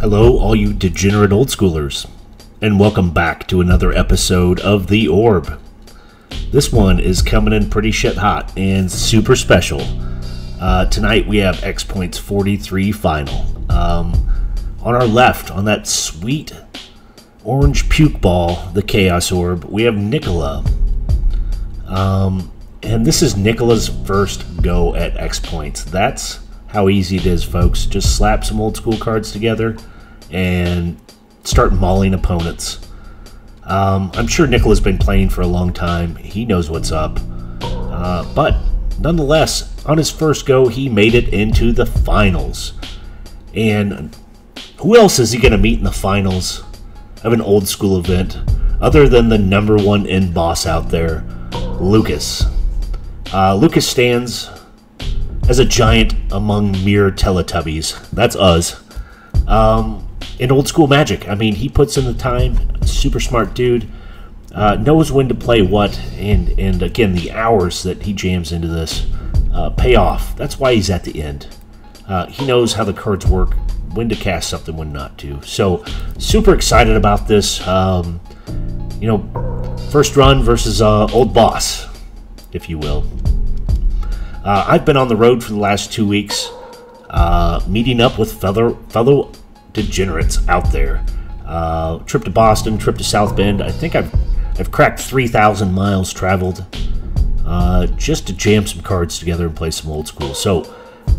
Hello, all you degenerate old schoolers, and welcome back to another episode of The Orb. This one is coming in pretty shit hot and super special. Tonight we have Xpoints 43 Final. On our left, on that sweet orange puke ball, the Chaos Orb, we have Nicola. And this is Nicola's first go at Xpoints. That's how easy it is, folks. Just slap some old school cards together and start mauling opponents. I'm sure Nicola's been playing for a long time. He knows what's up. But nonetheless, on his first go, he made it into the finals. And who else is he going to meet in the finals of an old school event other than the #1 end boss out there, Lucas? Lucas stands as a giant among mere Teletubbies. That's us. In old school Magic, I mean, he puts in the time. Super smart dude. Knows when to play what, and again, the hours that he jams into this pay off. That's why he's at the end. He knows how the cards work, when to cast something, when not to. So, super excited about this. First run versus old boss, if you will. I've been on the road for the last 2 weeks, meeting up with fellow degenerates out there. Trip to Boston, trip to South Bend. I think I've cracked 3,000 miles traveled just to jam some cards together and play some old school. So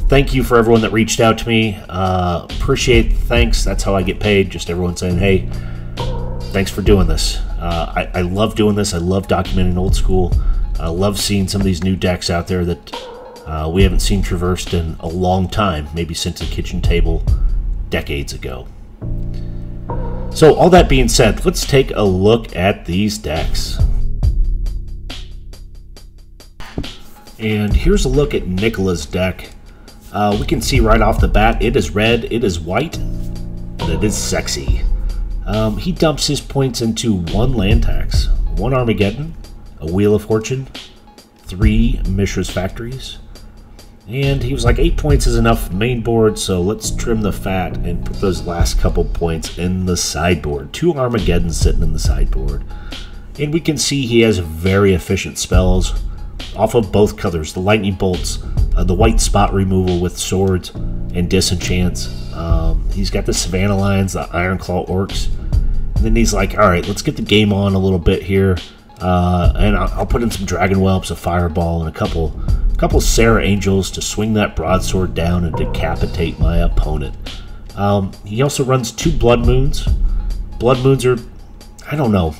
thank you for everyone that reached out to me. Appreciate the thanks. That's how I get paid. Just everyone saying, hey, thanks for doing this. I love doing this. I love documenting old school. I love seeing some of these new decks out there that we haven't seen traversed in a long time, maybe since the kitchen table decades ago. So all that being said, let's take a look at these decks. And here's a look at Nicola's deck. We can see right off the bat, it is red, it is white, and it is sexy. He dumps his points into 1 land tax, 1 Armageddon, a Wheel of Fortune, 3 Mishra's Factories, and he was like, 8 points is enough main board, so let's trim the fat and put those last couple points in the sideboard. 2 Armageddons sitting in the sideboard. And we can see he has very efficient spells off of both colors. The lightning bolts, the white spot removal with swords and disenchants. He's got the Savannah Lions, the Ironclaw Orcs. And then he's like, alright, let's get the game on a little bit here. And I'll put in some Dragon Whelps, a Fireball, and a couple Sarah Angels to swing that broadsword down and decapitate my opponent. He also runs 2 Blood Moons. Blood Moons are, I don't know.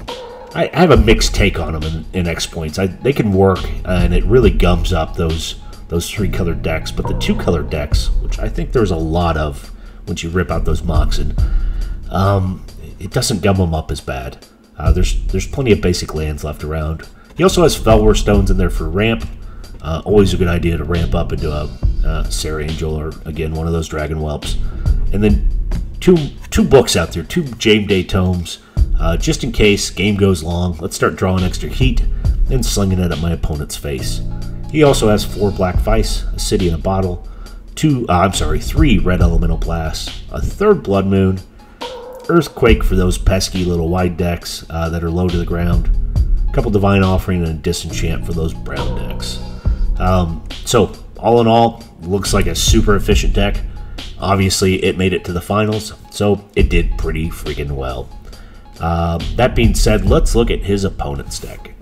I have a mixed take on them in Xpoints. They can work, and it really gums up those 3-color decks. But the 2-color decks, which I think there's a lot of once you rip out those Moxen, it doesn't gum them up as bad. There's plenty of basic lands left around. He also has Felwar Stones in there for ramp. Always a good idea to ramp up into a Sarah Angel or, again, one of those Dragon Whelps. And then two books out there, 2 Jame Day Tomes, just in case game goes long. Let's start drawing extra heat and slinging it at my opponent's face. He also has 4 Black Vice, a City in a Bottle, 3 Red Elemental Blasts, a 3rd Blood Moon, Earthquake for those pesky little wide decks that are low to the ground, a couple Divine Offering, and a Disenchant for those brown decks. So, all in all, looks like a super efficient deck. Obviously, it made it to the finals, so it did pretty freaking well. That being said, let's look at his opponent's deck.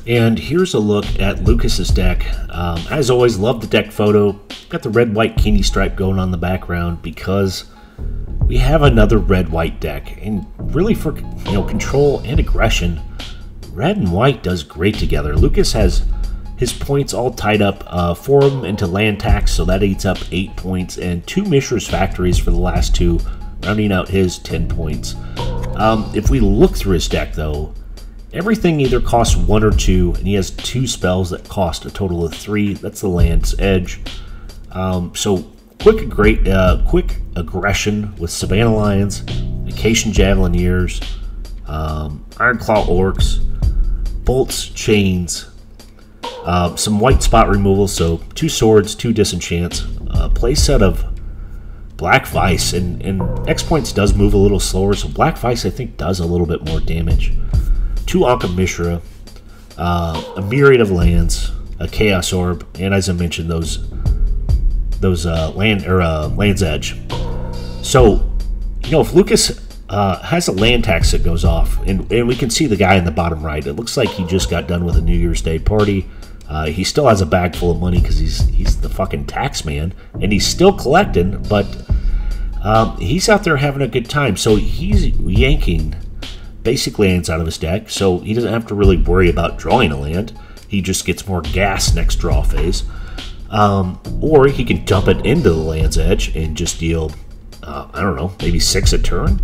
And here's a look at Lucas's deck. As always, love the deck photo. Got the red-white Keeney stripe going on the background because we have another red-white deck. And really for control and aggression, red and white does great together. Lucas has his points all tied up for him into land tax, so that eats up 8 points, and 2 Mishra's Factories for the last 2, rounding out his 10 points. If we look through his deck, though, everything either costs 1 or 2, and he has 2 spells that cost a total of 3. That's the Land's Edge. So quick aggression with Savannah Lions, Vacation Javelineers, Ironclaw Orcs, Bolts, Chains, some white spot removal, so 2 swords, 2 disenchants, a play set of Black Vice, and Xpoints does move a little slower, so Black Vice I think does a little bit more damage. 2 Ankh Mishra, a myriad of lands, a Chaos Orb, and as I mentioned, those Land's Edge. So, you know, if Lucas has a land tax that goes off, and we can see the guy in the bottom right, it looks like he just got done with a New Year's Day party. He still has a bag full of money because he's the fucking tax man, and he's still collecting, but he's out there having a good time. So he's yanking basic lands out of his deck, so he doesn't have to really worry about drawing a land. He just gets more gas next draw phase. Or he can dump it into the Land's Edge and just deal, I don't know, maybe 6 a turn.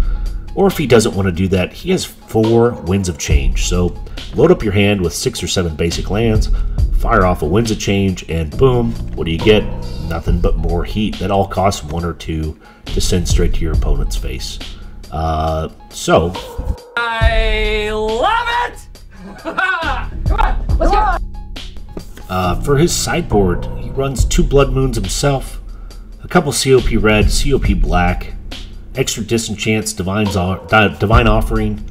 Or if he doesn't want to do that, he has 4 Winds of Change. So load up your hand with 6 or 7 basic lands, fire off a Winds of Change, and boom, what do you get? Nothing but more heat that all costs 1 or 2 to send straight to your opponent's face. So I love it! Come on, let's go! For his sideboard, he runs 2 Blood Moons himself, a couple COP Red, COP Black, extra Disenchants, Divine Offering,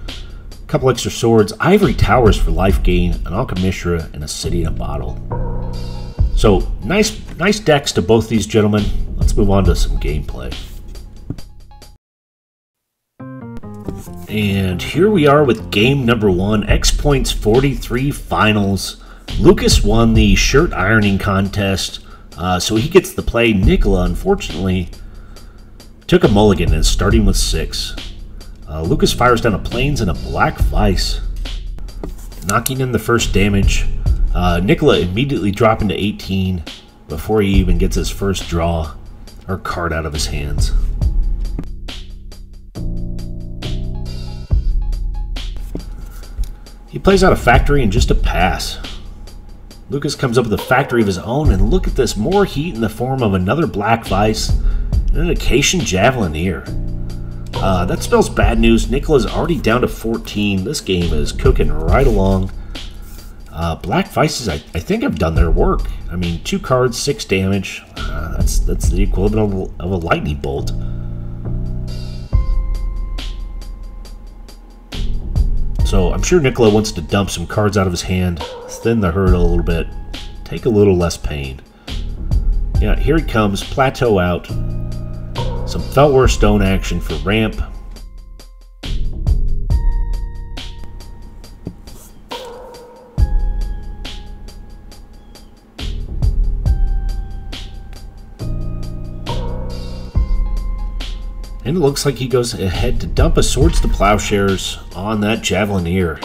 a couple extra swords, Ivory Towers for life gain, an Ankh Mishra, and a City in a Bottle. So, nice decks to both these gentlemen. Let's move on to some gameplay. And here we are with game number 1, Xpoints 43 Finals. Lucas won the shirt ironing contest, so he gets to play. Nicola, unfortunately, took a mulligan and is starting with 6. Lucas fires down a Plains and a Black Vice, knocking in the first damage. Nicola immediately dropping to 18 before he even gets his first draw or card out of his hands. He plays out a Factory and just a pass. Lucas comes up with a Factory of his own, and look at this, more heat in the form of another Black Vice and an Acacian Javelineer. That spells bad news. Nicola's already down to 14. This game is cooking right along. Black Vices, I think, have done their work. I mean, 2 cards, 6 damage. That's the equivalent of a lightning bolt. So I'm sure Nicola wants to dump some cards out of his hand, thin the herd a little bit, take a little less pain. Yeah, here he comes, Plateau out. Some Feltware Stone action for ramp. And it looks like he goes ahead to dump a Swords to Plowshares on that Javelineer.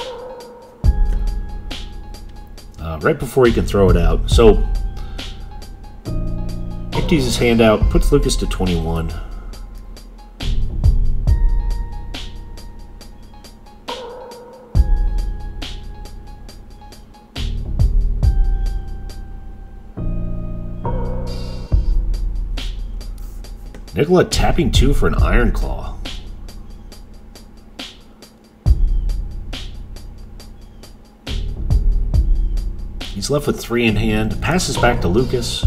Right before he can throw it out. So, empties his hand out, puts Lucas to 21. Nicola tapping 2 for an Iron Claw. He's left with 3 in hand, passes back to Lucas.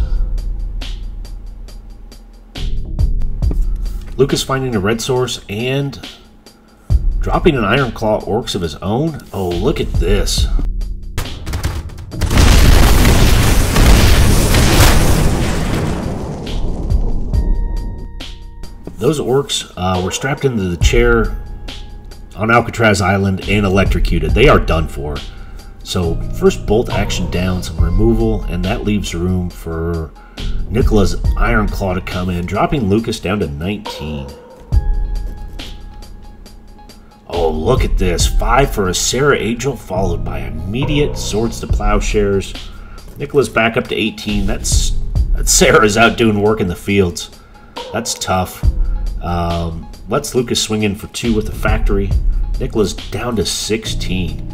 Lucas finding a red source and dropping an Iron Claw Orcs of his own. Oh, look at this. Those orcs were strapped into the chair on Alcatraz Island and electrocuted. They are done for. So first bolt action down, some removal, and that leaves room for Nicola's Iron Claw to come in, dropping Lucas down to 19. Oh, look at this. 5 for a Sarah Angel, followed by immediate Swords to Plowshares. Nicola's back up to 18. That's Sarah's out doing work in the fields. That's tough. Lets Lucas swing in for 2 with the Factory. Nicola's down to 16.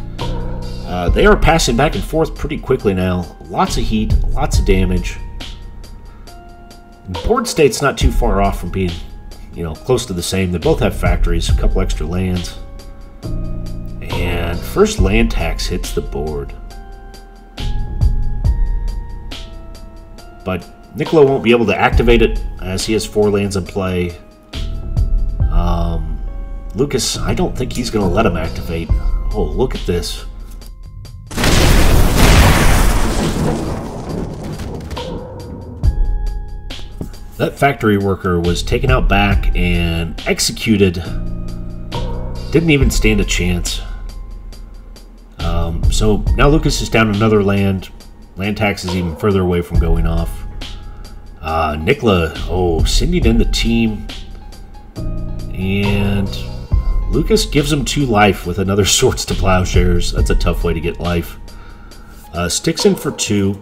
They are passing back and forth pretty quickly now. Lots of heat, lots of damage. Board state's not too far off from being, close to the same. They both have Factories, a couple extra lands. And first land tax hits the board. but Nicola won't be able to activate it as he has 4 lands in play. Lucas, I don't think he's going to let him activate. Oh, look at this. That factory worker was taken out back and executed. Didn't even stand a chance. So now Lucas is down another land. Land tax is even further away from going off. Nicola, sending in the team. And Lucas gives him 2 life with another Swords to Plowshares. That's a tough way to get life. Sticks in for 2.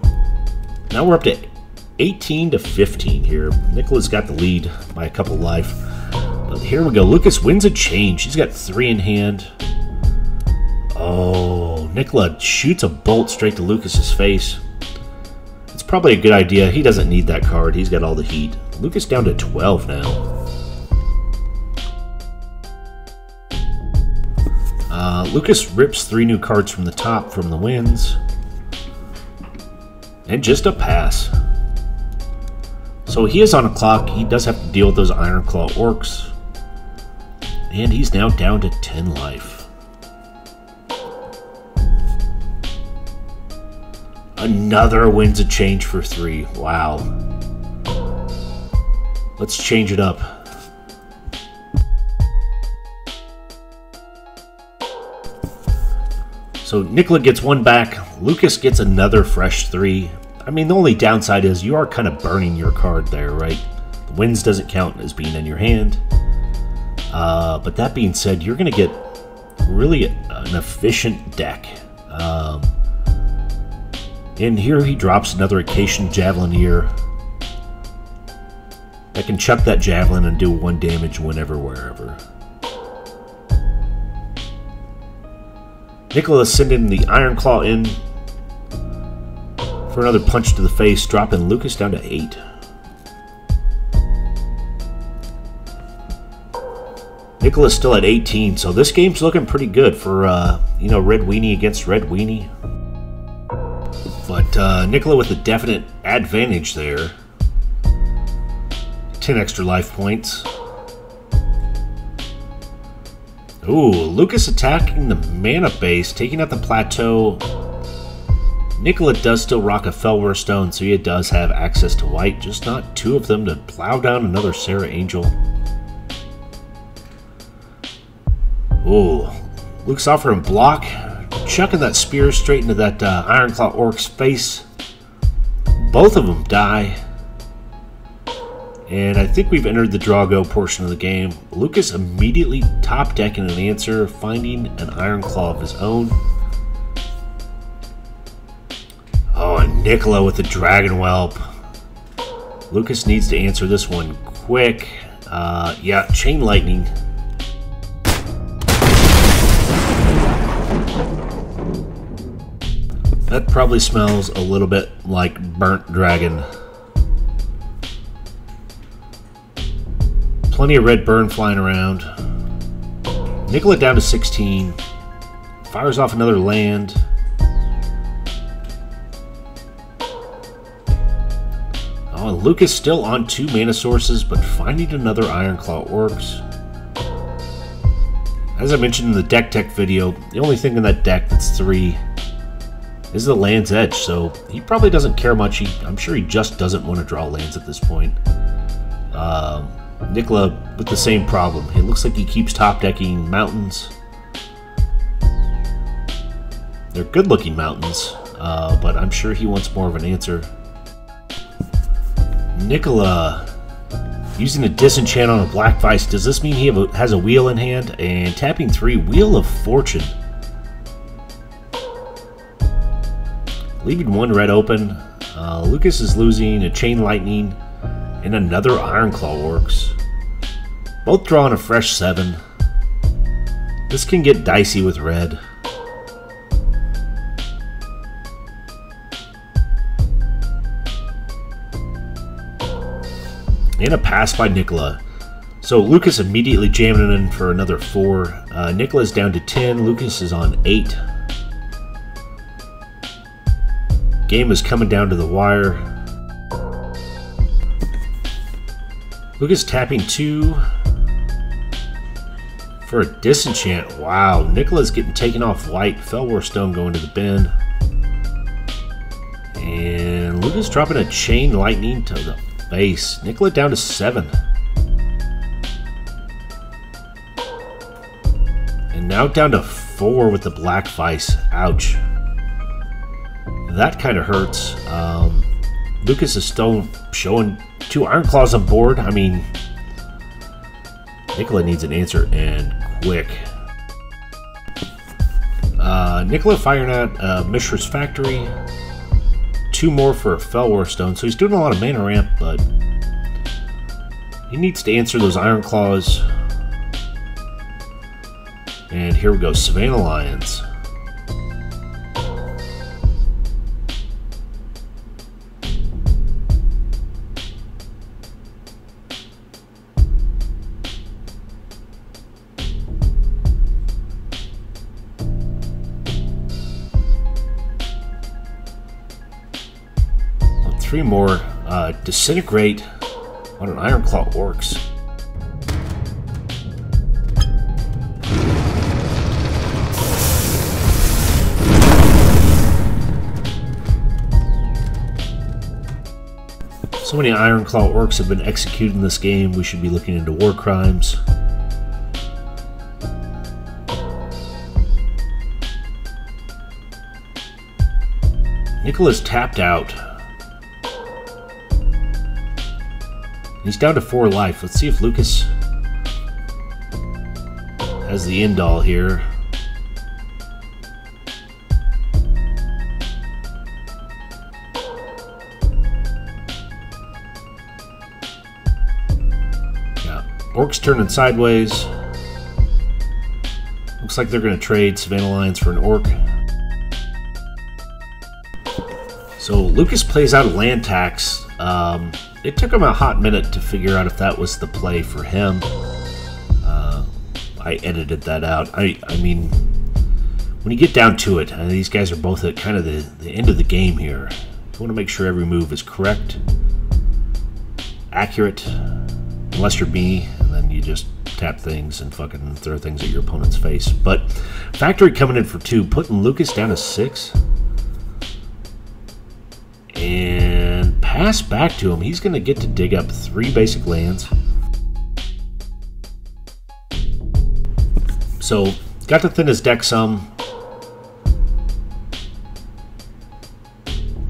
Now we're up to 18 to 15 here. Nicola's got the lead by a couple life. But here we go. Lucas wins a change. He's got 3 in hand. Oh, Nicola shoots a bolt straight to Lucas's face. It's probably a good idea. He doesn't need that card. He's got all the heat. Lucas down to 12 now. Lucas rips 3 new cards from the top from the wins. And just a pass. So he is on a clock. He does have to deal with those Ironclaw Orcs. And he's now down to 10 life. Another wins a change for 3. Wow. Let's change it up. So Nicola gets 1 back. Lucas gets another fresh 3. I mean, the only downside is you are kind of burning your card there, right? The wins doesn't count as being in your hand. But that being said, you're going to get really an efficient deck. And here he drops another Acacian Javelineer that can chuck that Javelin and do 1 damage whenever, wherever. Nicola sending the Ironclaw in for another punch to the face, dropping Lucas down to 8. Nicola's still at 18, so this game's looking pretty good for, Red Weenie against Red Weenie. But Nicola with a definite advantage there. 10 extra life points. Ooh, Lucas attacking the mana base, taking out the plateau. Nicola does still rock a Felwar Stone, so he does have access to white, just not 2 of them to plow down another Sarah Angel. Ooh, Luke's offering block, chucking that spear straight into that Ironclaw Orc's face. Both of them die. And I think we've entered the draw-go portion of the game. Lucas immediately top decking an answer, finding an Ironclaw of his own. Oh, and Nicola with the Dragon Whelp. Lucas needs to answer this one quick. Yeah, Chain Lightning. That probably smells a little bit like burnt dragon. Plenty of red burn flying around. Nicola down to 16. Fires off another land. Oh, and Lucas still on 2 mana sources, but finding another Ironclaw Orcs. As I mentioned in the deck tech video, the only thing in that deck that's 3 is the Land's Edge, so he probably doesn't care much. I'm sure he just doesn't want to draw lands at this point. Nicola with the same problem. It looks like he keeps top decking mountains. They're good looking mountains, but I'm sure he wants more of an answer. Nicola using a disenchant on a Black Vice. Does this mean he has a wheel in hand? And tapping 3, Wheel of Fortune. Leaving 1 red open. Lucas is losing a Chain Lightning and another Ironclaw Orcs. Both drawing a fresh 7. This can get dicey with red. And a pass by Nicola. So Lucas immediately jamming it in for another 4. Nicola's down to 10. Lucas is on 8. Game is coming down to the wire. Lucas tapping 2 for a disenchant. Wow, Nicola's getting taken off white. Felwar Stone going to the bin. And Lucas dropping a Chain Lightning to the face. Nicola down to 7. And now down to 4 with the Black Vice. Ouch. That kind of hurts. Lucas is still showing 2 Iron Claws on board. I mean, Nicola needs an answer, and quick. Nicola firing out Mishra's Factory. 2 more for a Felwar Stone, so he's doing a lot of mana ramp, but he needs to answer those Iron Claws. And here we go, Savannah Lions. Well, 3 more. Disintegrate on an Ironclaw Orcs. So many Ironclaw Orcs have been executed in this game, we should be looking into war crimes. Nicola's tapped out. He's down to 4 life. Let's see if Lucas has the end all here. Orcs turning sideways. Looks like they're going to trade Savannah Lions for an Orc. So Lucas plays out a land tax. It took him a hot minute to figure out if that was the play for him. I edited that out. I mean, when you get down to it, these guys are both at kind of the end of the game here. You want to make sure every move is correct, accurate, unless you're me. Then you just tap things and fucking throw things at your opponent's face. But Factory coming in for 2, putting Lucas down to 6. And pass back to him. He's going to get to dig up 3 basic lands. So, got to thin his deck some.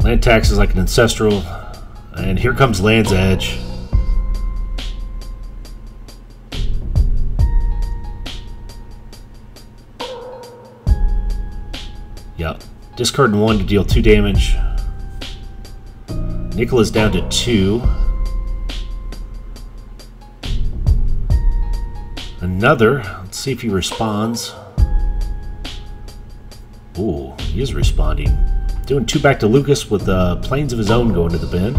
Land tax is like an Ancestral. And here comes Land's Edge. Yep. Discarding 1 to deal 2 damage. Nicola's down to 2. Another. Let's see if he responds. Ooh, he is responding. Doing 2 back to Lucas with planes of his own going to the bin.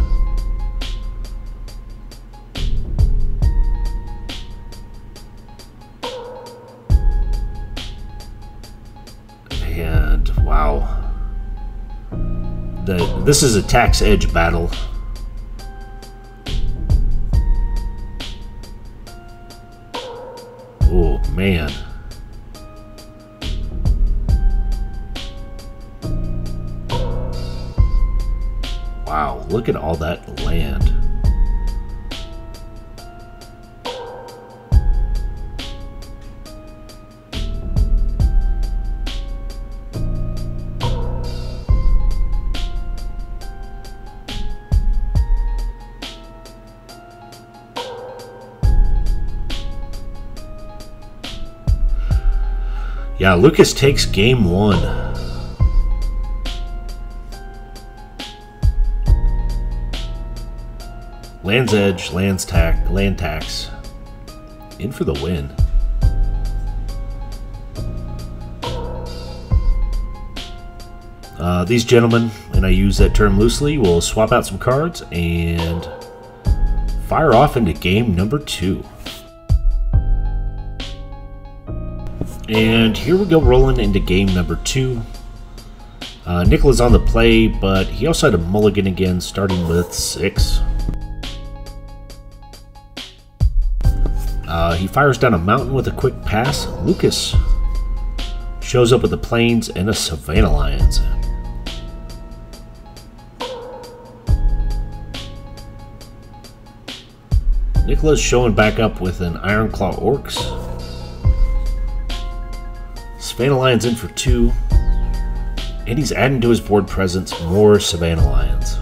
And wow. This is a tax edge battle. Oh man. Wow, look at all that land. Yeah, Lucas takes game 1. Land's Edge, land tax. In for the win. These gentlemen, and I use that term loosely, will swap out some cards and fire off into game number 2. And here we go, rolling into game number 2. Nicola's on the play, but he also had a mulligan again, starting with 6. He fires down a mountain with a quick pass. Lucas shows up with the plains and a Savannah Lions. Nicola's showing back up with an Ironclaw Orcs. Savannah Lions in for 2. And he's adding to his board presence more Savannah Lions.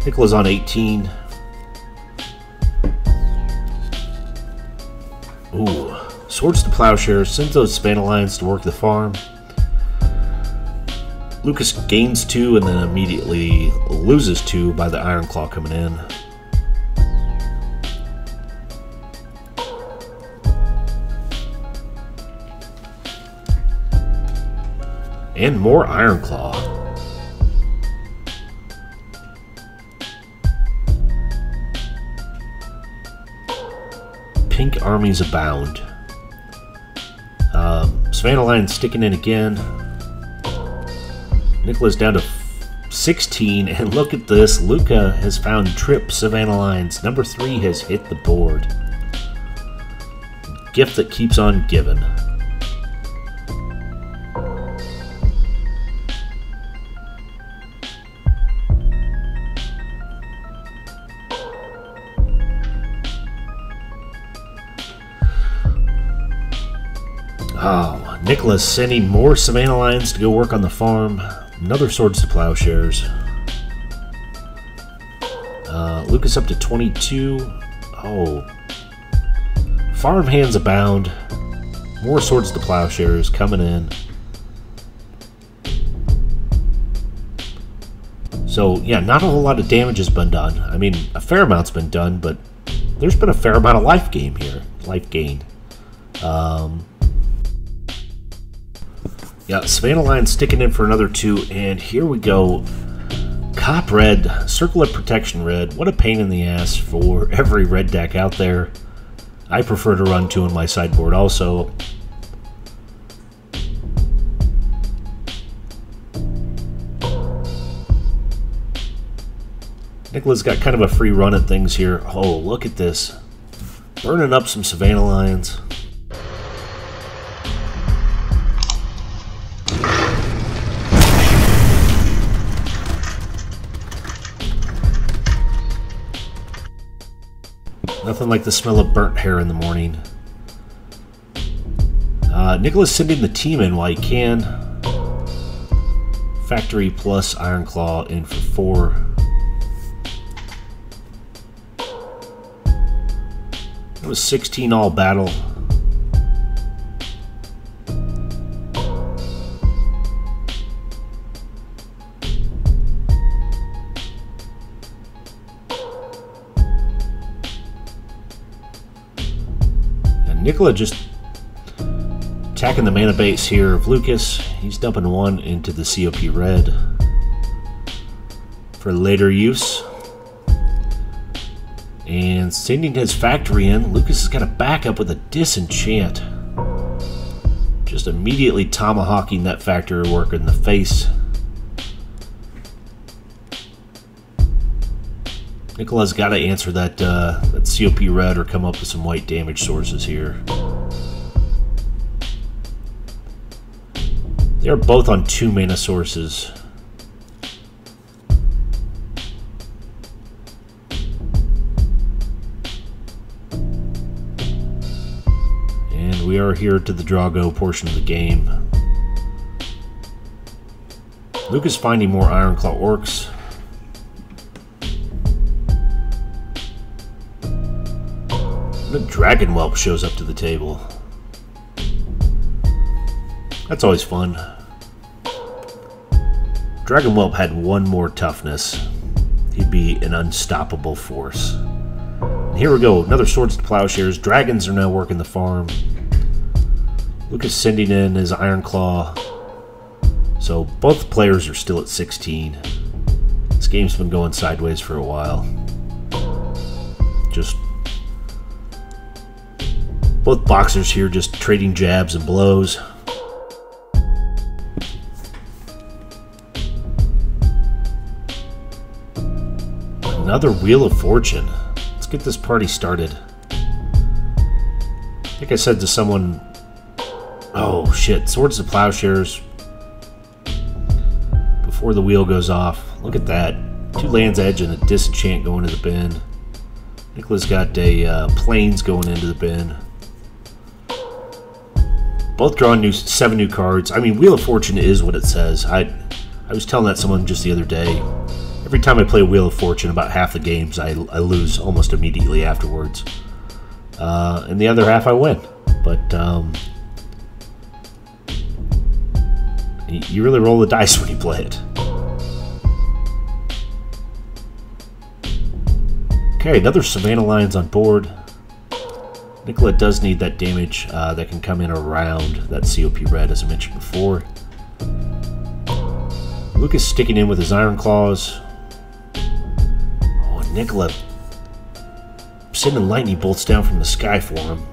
Nicola's on 18. Ooh. Swords to Plowshares. Sends those Savannah Lions to work the farm. Lucas gains 2 and then immediately loses 2 by the Ironclaw coming in. And more Ironclaw. Pink armies abound. Savannah Lions sticking in again. Nicola's down to 16, and look at this. Luca has found Trip Savannah Lions. Number 3 has hit the board. Gift that keeps on giving. Oh, Nicola's sending more Savannah Lions to go work on the farm. Another Swords to Plowshares. Lucas up to 22. Oh. Farm hands abound. More Swords to Plowshares coming in. So, yeah, not a whole lot of damage has been done. I mean, a fair amount's been done, but there's been a fair amount of life gain here. Life gain. Yeah, Savannah Lions sticking in for another 2, and here we go. Cop Red, Circle of Protection Red. What a pain in the ass for every red deck out there. I prefer to run 2 in my sideboard also. Nicola's got kind of a free run at things here. Oh, look at this. Burning up some Savannah Lions. Nothing like the smell of burnt hair in the morning. Nicola's sending the team in while he can. Factory plus Ironclaw in for 4. It was 16 all battle. Nicola just attacking the mana base here of Lucas. He's dumping 1 into the COP red for later use. And sending his factory in. Lucas has got a backup with a Disenchant. Just immediately tomahawking that factory worker in the face. Nicola's got to answer that COP red or come up with some white damage sources here. They're both on 2 mana sources. And we are here to the Drago portion of the game. Lucas finding more Ironclaw Orcs. The Dragon Whelp shows up to the table. That's always fun. Dragon Whelp had 1 more toughness. He'd be an unstoppable force. And here we go, another Swords to Plowshares. Dragons are now working the farm. Lucas sending in his Ironclaw. So both players are still at 16. This game's been going sideways for a while. Just both boxers here just trading jabs and blows. Another Wheel of Fortune. Let's get this party started. I think I said to someone, oh shit, Swords to Plowshares before the wheel goes off. Look at that. 2 Land's Edge and a Disenchant going to the bin. Nicola's got a Plains going into the bin. Both drawing 7 new cards. I mean, Wheel of Fortune is what it says. I was telling that someone just the other day. Every time I play Wheel of Fortune, about half the games I lose almost immediately afterwards. And the other half I win. But you really roll the dice when you play it. Okay, another Savannah Lions on board. Nicola does need that damage that can come in around that COP red, as I mentioned before. Lucas sticking in with his Iron Claws. Oh, Nicola sending lightning bolts down from the sky for him.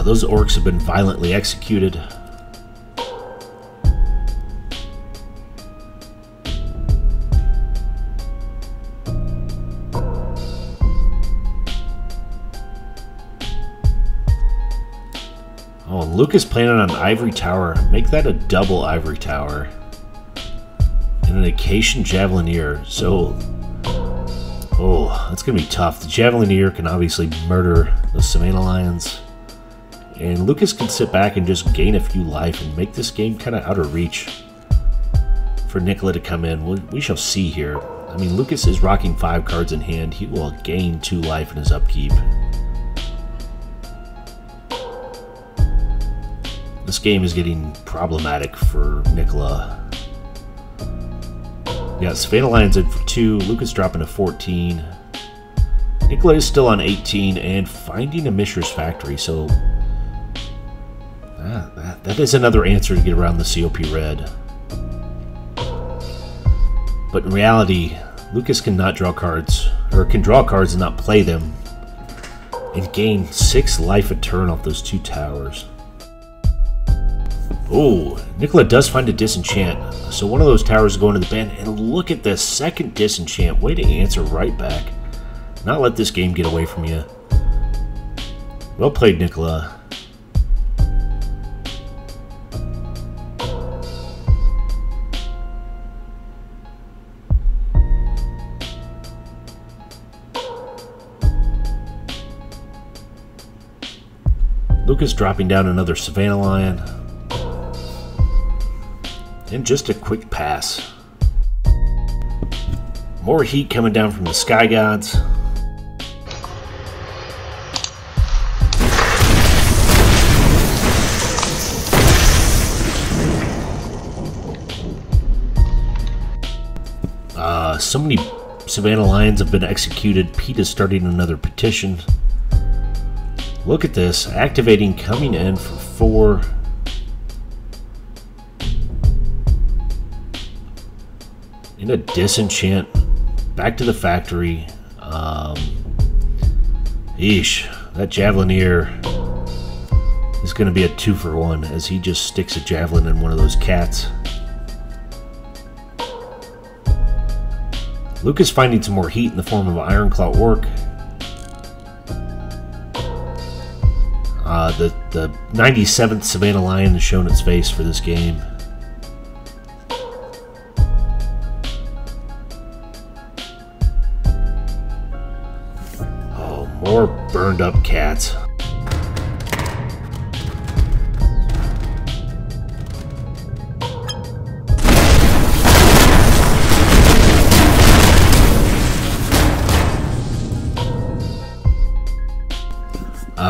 Those orcs have been violently executed. Oh, and Lucas planning on an Ivory Tower. Make that a double Ivory Tower. And an Acacian Javelineer. So, oh, that's going to be tough. The Javelineer can obviously murder the Savannah Lions. And Lucas can sit back and just gain a few life and make this game kind of out of reach for Nicola to come in. We shall see here. I mean, Lucas is rocking 5 cards in hand. He will gain 2 life in his upkeep. This game is getting problematic for Nicola. Yeah, Savannah Lions in for 2. Lucas dropping to 14. Nicola is still on 18 and finding a Mishra's Factory, so that is another answer to get around the COP red. But in reality, Lucas cannot draw cards, or can draw cards and not play them, and gain 6 life a turn off those 2 towers. Oh, Nicola does find a Disenchant, so one of those towers is going to the bin, and look at this second Disenchant. Way to answer right back. Not let this game get away from you. Well played, Nicola. Lucas dropping down another Savannah Lion. And just a quick pass. More heat coming down from the Sky Gods. So many Savannah Lions have been executed. Pete is starting another petition. Look at this. Activating, coming in for 4. In a Disenchant. Back to the factory. Eesh. That Javelineer is going to be a 2-for-1 as he just sticks a javelin in one of those cats. Lucas finding some more heat in the form of Ironclaw Orc. The 97th Savannah Lion has shown its face for this game. Oh, more burned up cats.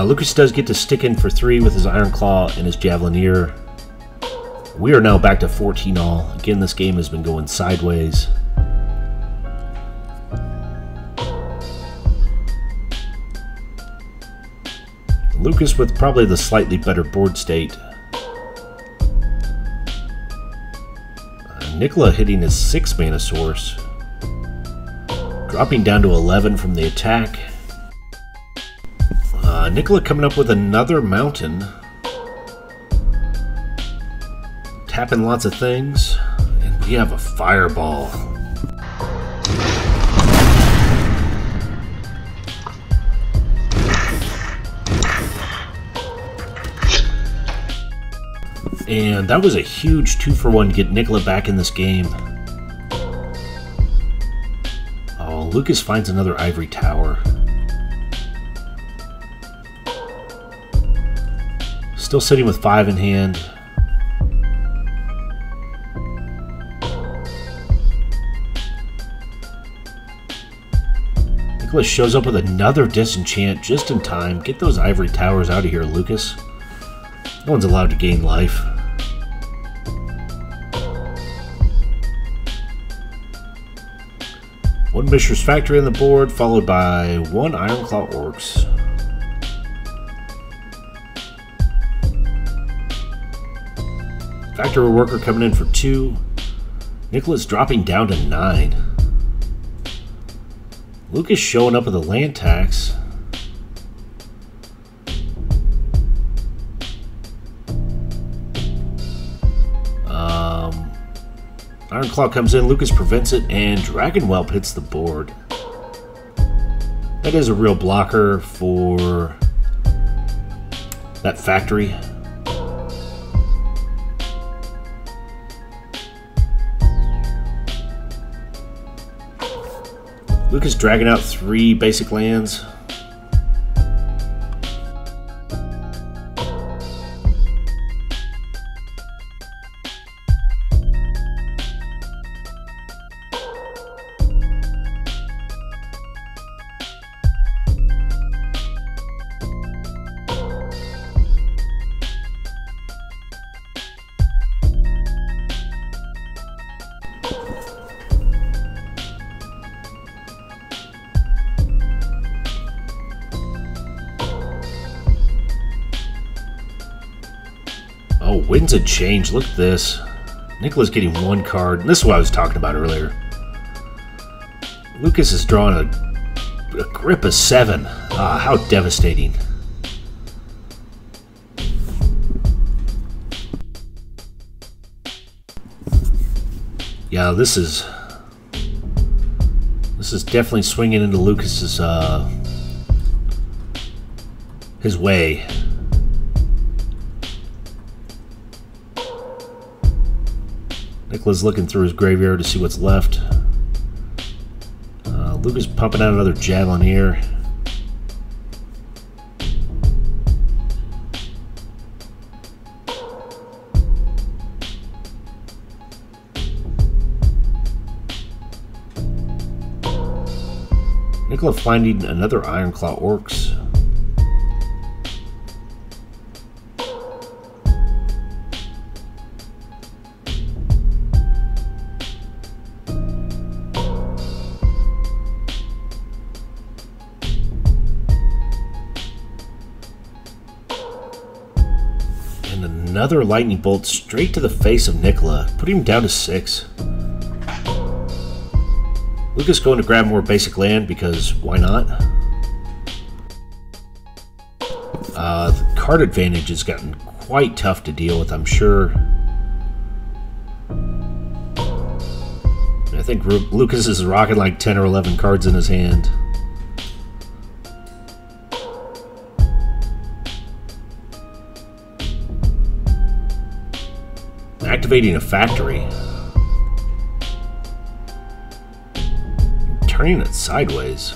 Lucas does get to stick in for 3 with his Iron Claw and his Javelineer. We are now back to 14 all. Again, this game has been going sideways. Lucas with probably the slightly better board state. Nicola hitting his 6 mana source. Dropping down to 11 from the attack. Nicola coming up with another mountain. tapping lots of things, and we have a fireball. And that was a huge 2-for-1 to get Nicola back in this game. Oh, Lucas finds another ivory tower. Still sitting with 5 in hand. Nicholas shows up with another disenchant just in time. Get those ivory towers out of here, Lucas. No one's allowed to gain life. One Mishra's Factory on the board, followed by 1 Ironclaw Orcs. Factory Worker coming in for 2. Nicholas dropping down to 9. Lucas showing up with a land tax. Ironclaw comes in, Lucas prevents it, and Dragon Whelp hits the board. That is a real blocker for that factory. Lucas dragging out 3 basic lands. Oh, winds had changed. Look at this. Nicola's getting 1 card. And this is what I was talking about earlier. Lucas is drawing a grip of 7. Ah, how devastating. Yeah, this is definitely swinging into Lucas's his way. Nicola's looking through his graveyard to see what's left. Lucas pumping out another Javelin here. Nicola finding another Ironclaw Orcs. Another lightning bolt straight to the face of Nicola, putting him down to 6. Lucas going to grab more basic land because why not? The card advantage has gotten quite tough to deal with, I'm sure. I think Lucas is rocking like 10 or 11 cards in his hand. Activating a factory. Turning it sideways.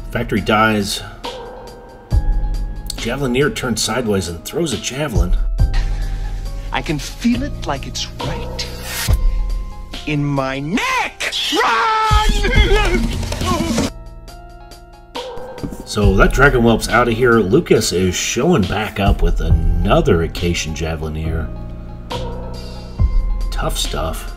Factory dies. Javelineer turns sideways and throws a javelin. I can feel it like it's right in my neck! Run! So that Dragon Whelp's out of here. Lucas is showing back up with another Acacian Javelineer. Tough stuff.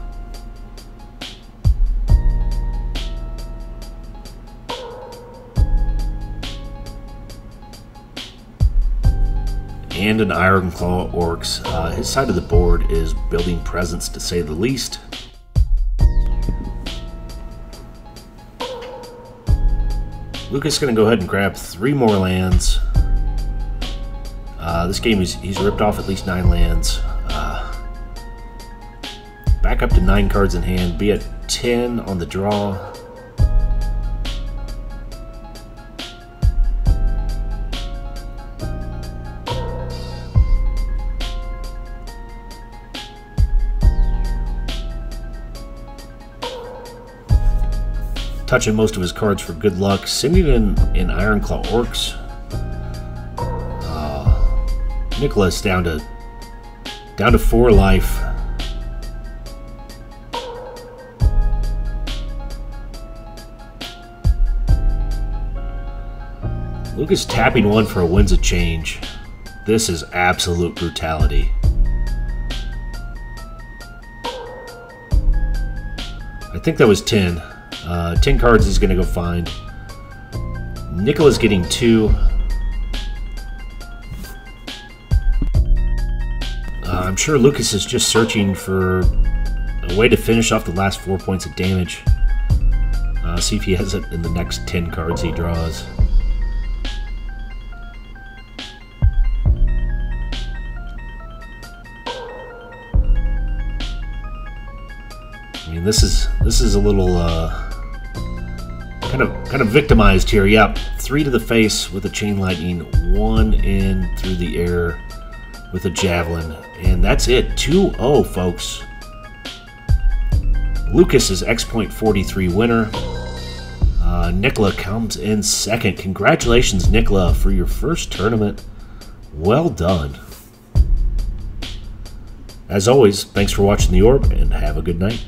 and an Iron Claw Orcs. His side of the board is building presence, to say the least. Lucas is going to go ahead and grab 3 more lands. This game, he's ripped off at least 9 lands. Back up to 9 cards in hand, be at 10 on the draw. Touching most of his cards for good luck, sending in Ironclaw Orcs. Nicholas down to 4 life. Lucas tapping 1 for a Winds of Change. This is absolute brutality. I think that was 10. 10 cards he's going to go find. Nicholas getting 2. I'm sure Lucas is just searching for a way to finish off the last 4 points of damage. See if he has it in the next 10 cards he draws. I mean, this is a little kind of victimized here. Yep, 3 to the face with a Chain Lightning, 1 in through the air with a Javelin, and that's it. 2-0, folks. Lucas is Xpoint 43 winner. Nicola comes in second. Congratulations, Nicola, for your first tournament. Well done. As always, thanks for watching The Orb, and have a good night.